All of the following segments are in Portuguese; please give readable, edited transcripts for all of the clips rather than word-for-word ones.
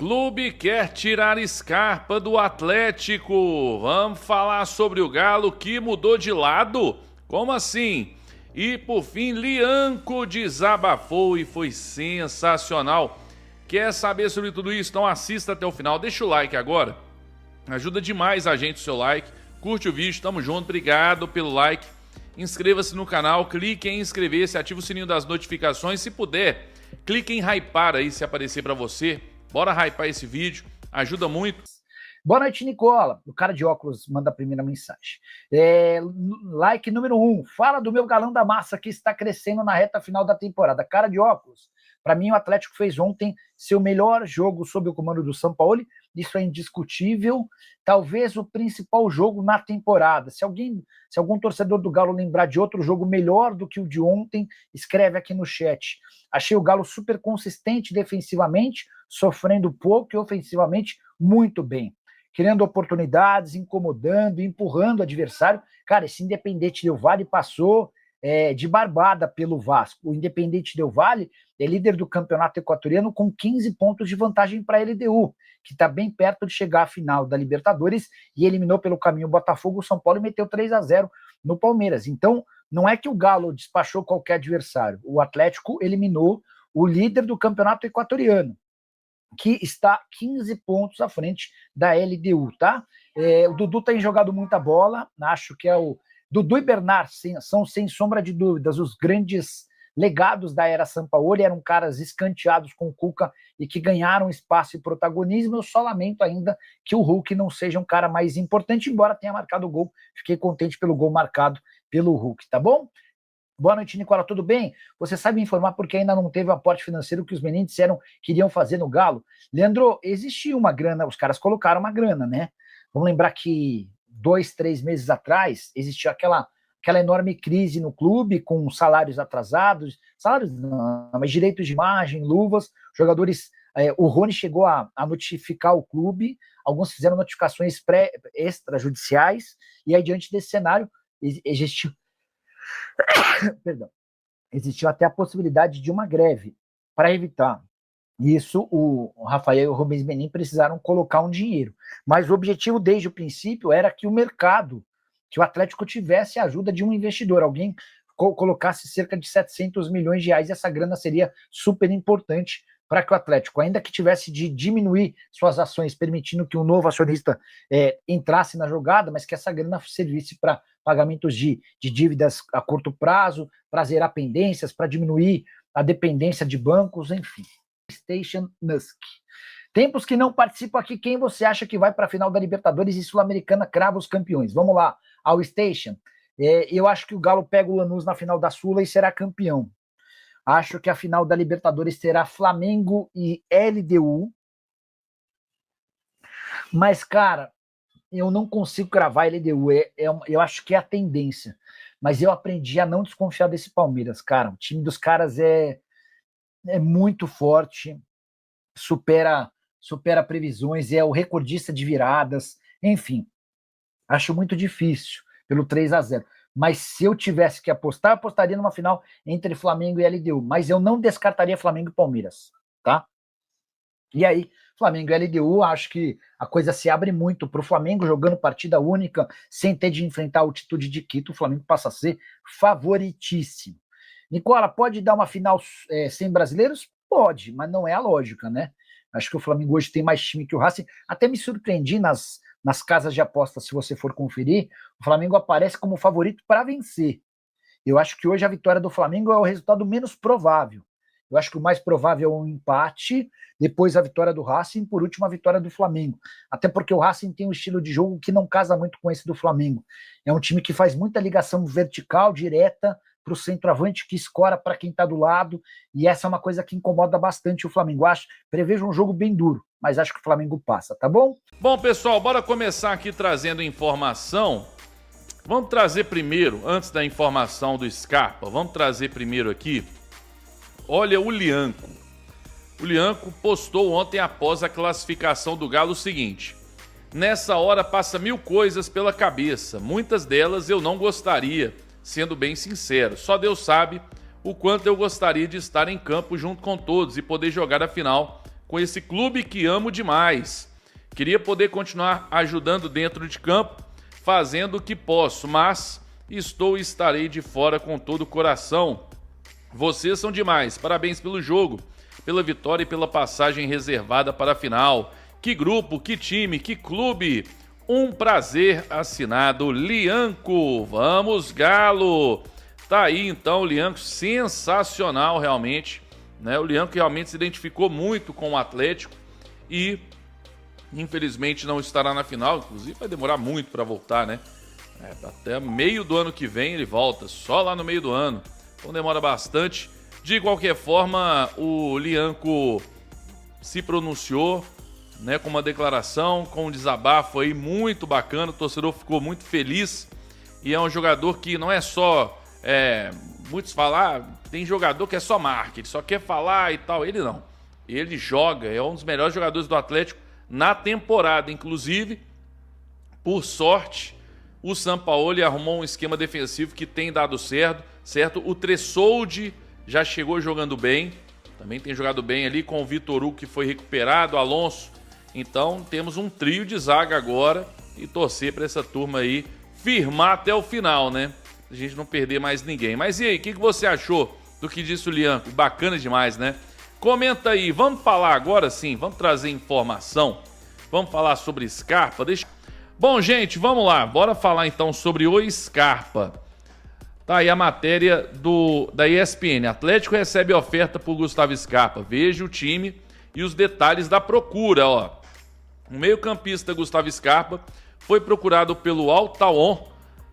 Clube quer tirar Scarpa do Atlético. Vamos falar sobre o Galo que mudou de lado? Como assim? E por fim, Lianco desabafou e foi sensacional. Quer saber sobre tudo isso? Então assista até o final. Deixa o like agora. Ajuda demais a gente o seu like. Curte o vídeo, tamo junto. Obrigado pelo like. Inscreva-se no canal, clique em inscrever-se, ativa o sininho das notificações. Se puder, clique em hypar aí se aparecer pra você. Bora hypar esse vídeo, ajuda muito. Boa noite, Nicola. O cara de óculos manda a primeira mensagem. Like número 1. Fala do meu galão da massa que está crescendo na reta final da temporada. Cara de óculos. Para mim, o Atlético fez ontem seu melhor jogo sob o comando do Sampaoli. Isso é indiscutível. Talvez o principal jogo na temporada. Se algum torcedor do Galo lembrar de outro jogo melhor do que o de ontem, escreve aqui no chat. Achei o Galo super consistente defensivamente, sofrendo pouco, e ofensivamente muito bem. Criando oportunidades, incomodando, empurrando o adversário. Cara, esse Independente Del Valle passou de barbada pelo Vasco. O Independente Del Valle é líder do campeonato equatoriano com 15 pontos de vantagem para a LDU, que está bem perto de chegar à final da Libertadores e eliminou pelo caminho o Botafogo. O São Paulo meteu 3-0 no Palmeiras. Então, não é que o Galo despachou qualquer adversário. O Atlético eliminou o líder do campeonato equatoriano, que está 15 pontos à frente da LDU, tá? O Dudu tem jogado muita bola, acho que é o Dudu e Bernard são, sem sombra de dúvidas, os grandes legados da era Sampaoli. Eram caras escanteados com o Cuca e que ganharam espaço e protagonismo. Eu só lamento ainda que o Hulk não seja um cara mais importante, embora tenha marcado o gol. Fiquei contente pelo gol marcado pelo Hulk, tá bom? Boa noite, Nicola, tudo bem? Você sabe informar porque ainda não teve o aporte financeiro que os meninos disseram que iriam fazer no Galo? Leandro, existia uma grana, os caras colocaram uma grana, né? Vamos lembrar que 2, 3 meses atrás existia aquela enorme crise no clube, com salários atrasados, salários não, mas direitos de imagem, luvas, jogadores, o Rony chegou a notificar o clube, alguns fizeram notificações extrajudiciais, e aí diante desse cenário existiu até a possibilidade de uma greve. Para evitar isso, o Rafael e o Rubens Menin precisaram colocar um dinheiro. Mas o objetivo desde o princípio era que o mercado, que o Atlético tivesse a ajuda de um investidor, alguém colocasse cerca de 700 milhões de reais, e essa grana seria super importante para que o Atlético, ainda que tivesse de diminuir suas ações, permitindo que um novo acionista entrasse na jogada, mas que essa grana servisse para pagamentos de dívidas a curto prazo, para zerar pendências, para diminuir a dependência de bancos, enfim. Station Nusk. Tempos que não participo aqui, quem você acha que vai para a final da Libertadores e Sul-Americana crava os campeões? Vamos lá, ao Station. Eu acho que o Galo pega o Lanús na final da Sula e será campeão. Acho que a final da Libertadores será Flamengo e LDU. Mas, cara, eu não consigo cravar LDU. Eu acho que é a tendência. Mas eu aprendi a não desconfiar desse Palmeiras, cara. O time dos caras é muito forte, supera previsões, é o recordista de viradas, enfim. Acho muito difícil pelo 3-0. Mas se eu tivesse que apostar, eu apostaria numa final entre Flamengo e LDU. Mas eu não descartaria Flamengo e Palmeiras, tá? E aí, Flamengo e LDU, acho que a coisa se abre muito para o Flamengo, jogando partida única, sem ter de enfrentar a altitude de Quito. O Flamengo passa a ser favoritíssimo. Nicola, pode dar uma final sem brasileiros? Pode, mas não é a lógica, né? Acho que o Flamengo hoje tem mais time que o Racing. Até me surpreendi nas casas de apostas, se você for conferir, o Flamengo aparece como favorito para vencer. Eu acho que hoje a vitória do Flamengo é o resultado menos provável. Eu acho que o mais provável é um empate, depois a vitória do Racing, por último a vitória do Flamengo. Até porque o Racing tem um estilo de jogo que não casa muito com esse do Flamengo. É um time que faz muita ligação vertical, direta, para o centroavante, que escora para quem está do lado, e essa é uma coisa que incomoda bastante o Flamengo. Prevejo um jogo bem duro, mas acho que o Flamengo passa, tá bom? Bom, pessoal, bora começar aqui trazendo informação. Vamos trazer primeiro, antes da informação do Scarpa, vamos trazer primeiro aqui, olha o Lianco. O Lianco postou ontem, após a classificação do Galo, o seguinte: nessa hora passa 1000 coisas pela cabeça, muitas delas eu não gostaria, sendo bem sincero, só Deus sabe o quanto eu gostaria de estar em campo junto com todos e poder jogar a final com esse clube que amo demais. Queria poder continuar ajudando dentro de campo, fazendo o que posso, mas estou e estarei de fora com todo o coração. Vocês são demais, parabéns pelo jogo, pela vitória e pela passagem reservada para a final. Que grupo, que time, que clube! Um prazer, assinado Lianco. Vamos, Galo! Tá aí então o Lianco, sensacional realmente, né? O Lianco realmente se identificou muito com o Atlético e infelizmente não estará na final, inclusive vai demorar muito para voltar, né? Até meio do ano que vem ele volta, só lá no meio do ano, então demora bastante. De qualquer forma, o Lianco se pronunciou, né, com uma declaração, com um desabafo aí muito bacana, o torcedor ficou muito feliz e é um jogador que não é só, muitos falam, tem jogador que é só marketing, só quer falar e tal, ele não, ele joga, é um dos melhores jogadores do Atlético na temporada, inclusive, por sorte, o Sampaoli arrumou um esquema defensivo que tem dado certo, o Tressoldi já chegou jogando bem, também tem jogado bem ali com o Vitor Hugo que foi recuperado, Alonso. Então temos um trio de zaga agora e torcer para essa turma aí firmar até o final, né? A gente não perder mais ninguém. Mas e aí, o que você achou do que disse o Lianco? Bacana demais, né? Comenta aí, vamos falar agora sim, vamos trazer informação, vamos falar sobre Scarpa. Bom, gente, vamos lá, bora falar então sobre o Scarpa. Tá aí a matéria da ESPN. Atlético recebe oferta por Gustavo Scarpa. Veja o time e os detalhes da procura, ó. O meio-campista Gustavo Scarpa foi procurado pelo Al Tawon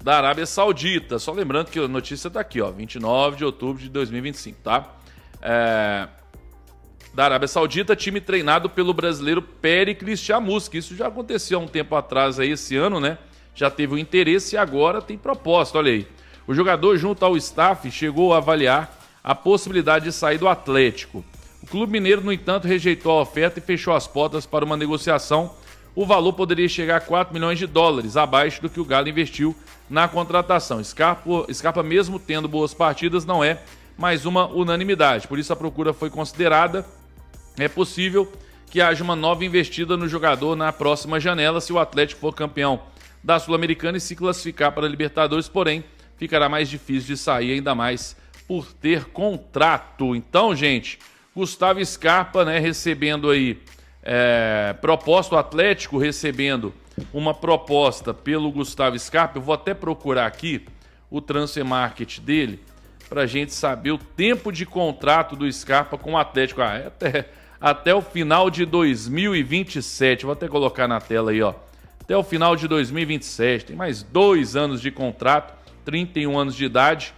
da Arábia Saudita. Só lembrando que a notícia tá aqui, ó, 29 de outubro de 2025, tá? Da Arábia Saudita, time treinado pelo brasileiro Pericles Chamusca. Isso já aconteceu há um tempo atrás aí, esse ano, né? Já teve o interesse e agora tem proposta, olha aí. O jogador, junto ao staff, chegou a avaliar a possibilidade de sair do Atlético. O clube mineiro, no entanto, rejeitou a oferta e fechou as portas para uma negociação. O valor poderia chegar a 4 milhões de dólares, abaixo do que o Galo investiu na contratação. Scarpa, mesmo tendo boas partidas, não é mais uma unanimidade. Por isso a procura foi considerada. É possível que haja uma nova investida no jogador na próxima janela se o Atlético for campeão da Sul-Americana e se classificar para a Libertadores, porém ficará mais difícil de sair, ainda mais por ter contrato. Então, gente, Gustavo Scarpa, né, recebendo aí proposta, o Atlético recebendo uma proposta pelo Gustavo Scarpa. Eu vou até procurar aqui o transfer market dele para a gente saber o tempo de contrato do Scarpa com o Atlético. Até o final de 2027. Vou até colocar na tela aí, ó. Até o final de 2027. Tem mais 2 anos de contrato, 31 anos de idade.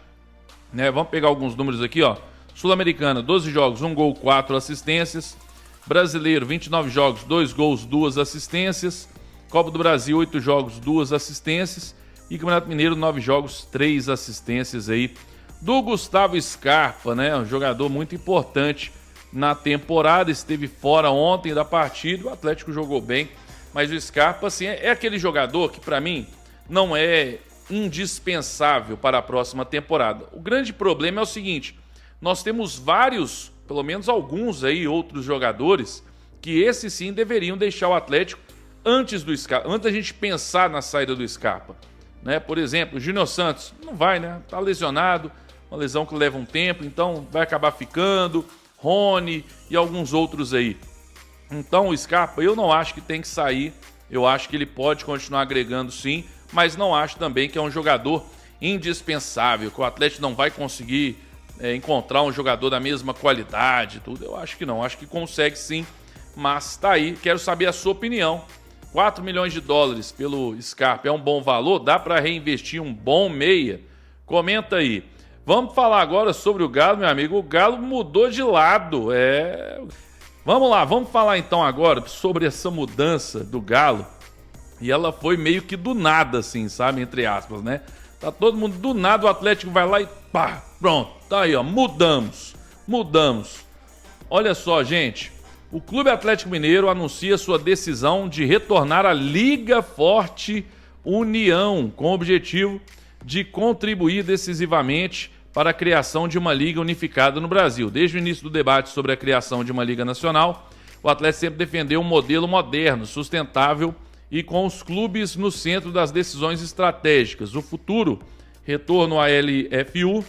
Né? Vamos pegar alguns números aqui, ó. Sul-Americana, 12 jogos, 1 gol, 4 assistências. Brasileiro, 29 jogos, 2 gols, 2 assistências. Copa do Brasil, 8 jogos, 2 assistências. E Campeonato Mineiro, 9 jogos, 3 assistências aí do Gustavo Scarpa, né? Um jogador muito importante na temporada, esteve fora ontem da partida, o Atlético jogou bem, mas o Scarpa, assim, é aquele jogador que para mim não é indispensável para a próxima temporada. O grande problema é o seguinte, nós temos vários, pelo menos alguns aí, outros jogadores, que esses sim deveriam deixar o Atlético antes do Scarpa, antes da gente pensar na saída do Scarpa, né? Por exemplo, o Júnior Santos não vai, né? Tá lesionado, uma lesão que leva um tempo, então vai acabar ficando. Rony e alguns outros aí. Então o Scarpa eu não acho que tem que sair, eu acho que ele pode continuar agregando sim, mas não acho também que é um jogador indispensável, que o Atlético não vai conseguir encontrar um jogador da mesma qualidade, tudo. Eu acho que não, acho que consegue sim, mas tá aí, quero saber a sua opinião. 4 milhões de dólares pelo Scarpa é um bom valor? Dá para reinvestir um bom meia? Comenta aí. Vamos falar agora sobre o Galo, meu amigo. O Galo mudou de lado. Vamos lá, vamos falar então agora sobre essa mudança do Galo. E ela foi meio que do nada, assim, sabe? Entre aspas, né? Tá todo mundo do nada, o Atlético vai lá e pá, pronto. Tá aí, ó, mudamos. Olha só, gente. O Clube Atlético Mineiro anuncia sua decisão de retornar à Liga Forte União, com o objetivo de contribuir decisivamente para a criação de uma liga unificada no Brasil. Desde o início do debate sobre a criação de uma liga nacional, o Atlético sempre defendeu um modelo moderno, sustentável e com os clubes no centro das decisões estratégicas. O futuro retorno à LFU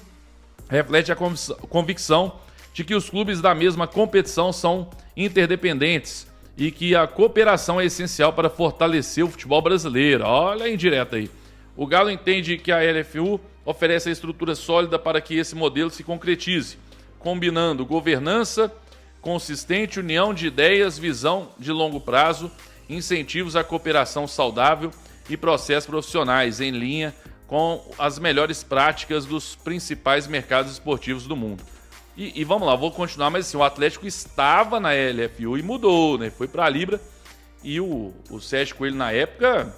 reflete a convicção de que os clubes da mesma competição são interdependentes e que a cooperação é essencial para fortalecer o futebol brasileiro. Olha a indireta aí. O Galo entende que a LFU oferece a estrutura sólida para que esse modelo se concretize, combinando governança consistente, união de ideias, visão de longo prazo, incentivos à cooperação saudável e processos profissionais em linha com as melhores práticas dos principais mercados esportivos do mundo. E vamos lá, vou continuar, mas assim, o Atlético estava na LFU e mudou, né? Foi para a Libra e o Sérgio Coelho na época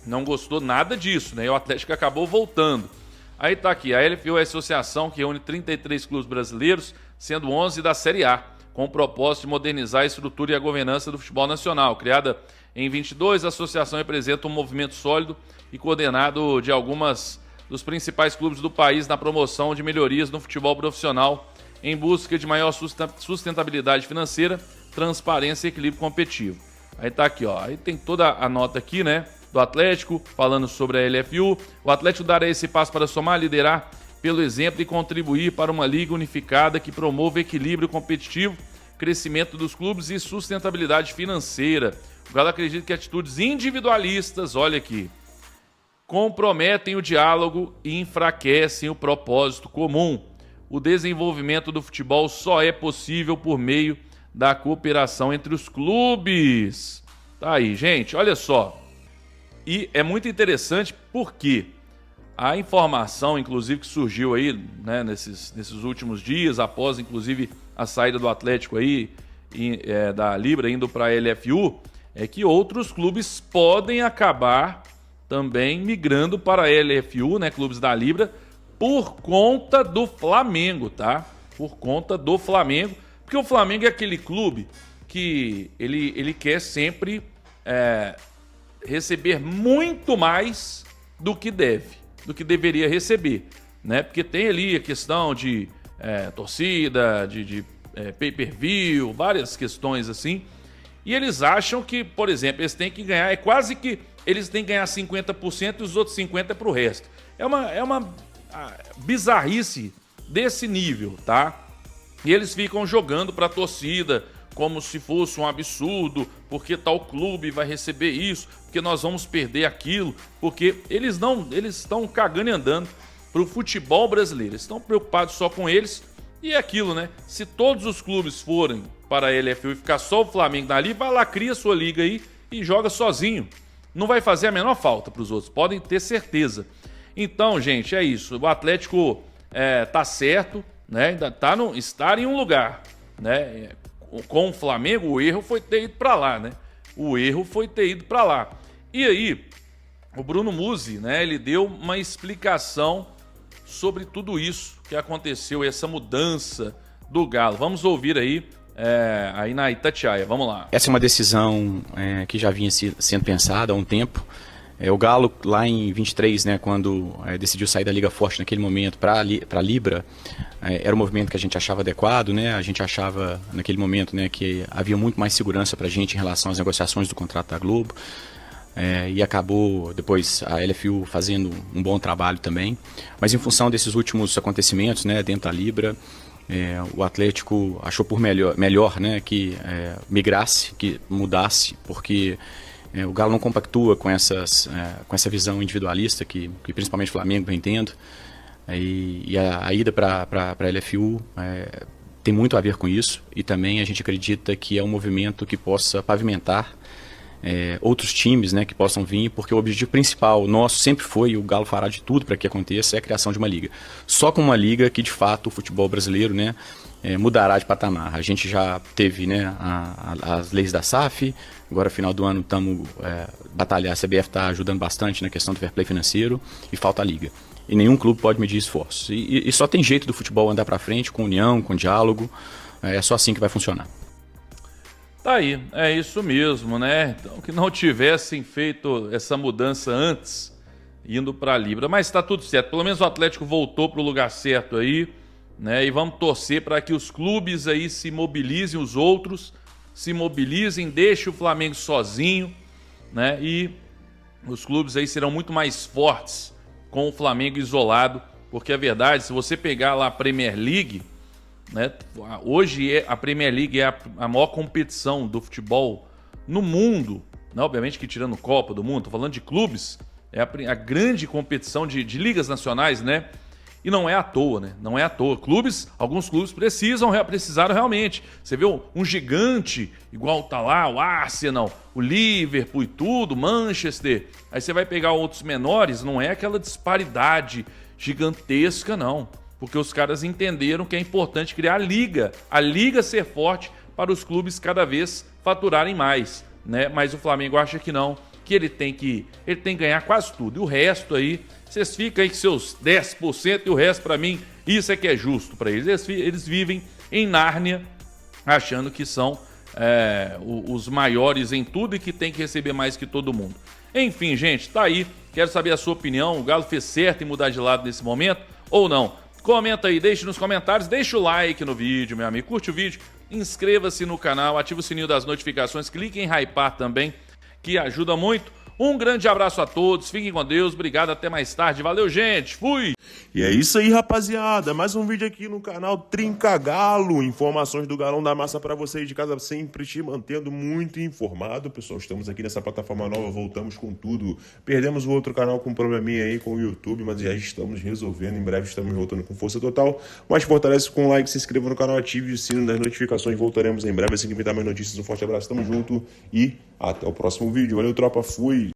não gostou nada disso, né? E o Atlético acabou voltando. Aí tá aqui, a LFU é a associação que reúne 33 clubes brasileiros, sendo 11 da Série A, com o propósito de modernizar a estrutura e a governança do futebol nacional. Criada em 22, a associação representa um movimento sólido e coordenado de algumas dos principais clubes do país na promoção de melhorias no futebol profissional em busca de maior sustentabilidade financeira, transparência e equilíbrio competitivo. Aí tá aqui, ó, aí tem toda a nota aqui, né, do Atlético, falando sobre a LFU. O Atlético dará esse passo para somar, liderar pelo exemplo e contribuir para uma liga unificada que promova equilíbrio competitivo, crescimento dos clubes e sustentabilidade financeira. O Galo acredita que atitudes individualistas, olha aqui, comprometem o diálogo e enfraquecem o propósito comum. O desenvolvimento do futebol só é possível por meio da cooperação entre os clubes. Tá aí, gente, olha só. E é muito interessante porque a informação, inclusive, que surgiu aí, né, nesses últimos dias, após, inclusive, a saída do Atlético aí, da Libra indo para a LFU, é que outros clubes podem acabar também migrando para a LFU, né, clubes da Libra, por conta do Flamengo, tá? Por conta do Flamengo, porque o Flamengo é aquele clube que ele quer sempre receber muito mais do que deve, do que deveria receber, né? Porque tem ali a questão de torcida, de pay-per-view, várias questões assim, e eles acham que, por exemplo, eles têm que ganhar, é quase que eles têm que ganhar 50% e os outros 50% é pro resto. É uma bizarrice desse nível, tá? E eles ficam jogando pra torcida como se fosse um absurdo, porque tal clube vai receber isso, porque nós vamos perder aquilo, porque eles estão cagando e andando pro futebol brasileiro, eles estão preocupados só com eles, e é aquilo, né? Se todos os clubes forem para a LFU e ficar só o Flamengo ali, vai lá, cria sua liga aí e joga sozinho. Não vai fazer a menor falta pros outros, podem ter certeza. Então, gente, é isso, o Atlético tá certo, né? Ainda está em um lugar, né? Com o Flamengo, o erro foi ter ido para lá, né? O erro foi ter ido para lá. E aí, o Bruno Musi, né? Ele deu uma explicação sobre tudo isso que aconteceu, essa mudança do Galo. Vamos ouvir aí na Itatiaia. Vamos lá. Essa é uma decisão que já vinha sendo pensada há um tempo. O Galo, lá em 23, né, quando decidiu sair da Liga Forte naquele momento para a Libra, era um movimento que a gente achava adequado, né? A gente achava naquele momento, né, que havia muito mais segurança para a gente em relação às negociações do contrato da Globo. E acabou depois a LFU fazendo um bom trabalho também. Mas em função desses últimos acontecimentos, né, dentro da Libra, o Atlético achou por melhor, né, que migrasse, que mudasse, porque o Galo não compactua com essa visão individualista que principalmente o Flamengo vem tendo. E a ida para a LFU tem muito a ver com isso, e também a gente acredita que é um movimento que possa pavimentar outros times, né, que possam vir, porque o objetivo principal nosso sempre foi, e o Galo fará de tudo para que aconteça, é a criação de uma liga. Só com uma liga que de fato o futebol brasileiro, né, mudará de patamar. A gente já teve, né, as leis da SAF, agora final do ano estamos batalhar, a CBF está ajudando bastante na questão do fair play financeiro, e falta a liga. E nenhum clube pode medir esforços. E só tem jeito do futebol andar para frente, com união, com diálogo, é só assim que vai funcionar. Tá aí, é isso mesmo, né? Então, que não tivessem feito essa mudança antes, indo para a Libra. Mas tá tudo certo, pelo menos o Atlético voltou para o lugar certo aí, né? E vamos torcer para que os clubes aí se mobilizem, os outros, se mobilizem, deixem o Flamengo sozinho, né? E os clubes aí serão muito mais fortes com o Flamengo isolado, porque é verdade, se você pegar lá a Premier League, né? Hoje a Premier League é a maior competição do futebol no mundo, né? Obviamente que tirando Copa do Mundo, tô falando de clubes, é a grande competição de ligas nacionais, né? E não é à toa, né? Não é à toa. Alguns clubes precisaram realmente. Você vê um gigante, igual tá lá, o Arsenal, o Liverpool e tudo, Manchester. Aí você vai pegar outros menores, não é aquela disparidade gigantesca, não. Porque os caras entenderam que é importante criar a liga ser forte para os clubes cada vez faturarem mais, né? Mas o Flamengo acha que não, que ele tem que ganhar quase tudo. E o resto aí, vocês ficam aí com seus 10% e o resto, para mim, isso é que é justo para eles. Eles vivem em Nárnia, achando que são os maiores em tudo e que tem que receber mais que todo mundo. Enfim, gente, tá aí. Quero saber a sua opinião. O Galo fez certo em mudar de lado nesse momento ou não? Comenta aí, deixe nos comentários, deixa o like no vídeo, meu amigo. Curte o vídeo, inscreva-se no canal, ative o sininho das notificações, clique em hypar também, que ajuda muito. Um grande abraço a todos, fiquem com Deus, obrigado, até mais tarde, valeu gente, fui! E é isso aí, rapaziada, mais um vídeo aqui no canal Trinca Galo, informações do Galão da Massa pra vocês de casa, sempre te mantendo muito informado, pessoal. Estamos aqui nessa plataforma nova, voltamos com tudo, perdemos o outro canal com um probleminha aí com o YouTube, mas já estamos resolvendo, em breve estamos voltando com força total, mas fortalece com um like, se inscreva no canal, ative o sino das notificações, voltaremos em breve, assim que me dá mais notícias, um forte abraço, tamo junto e até o próximo vídeo, valeu tropa, fui!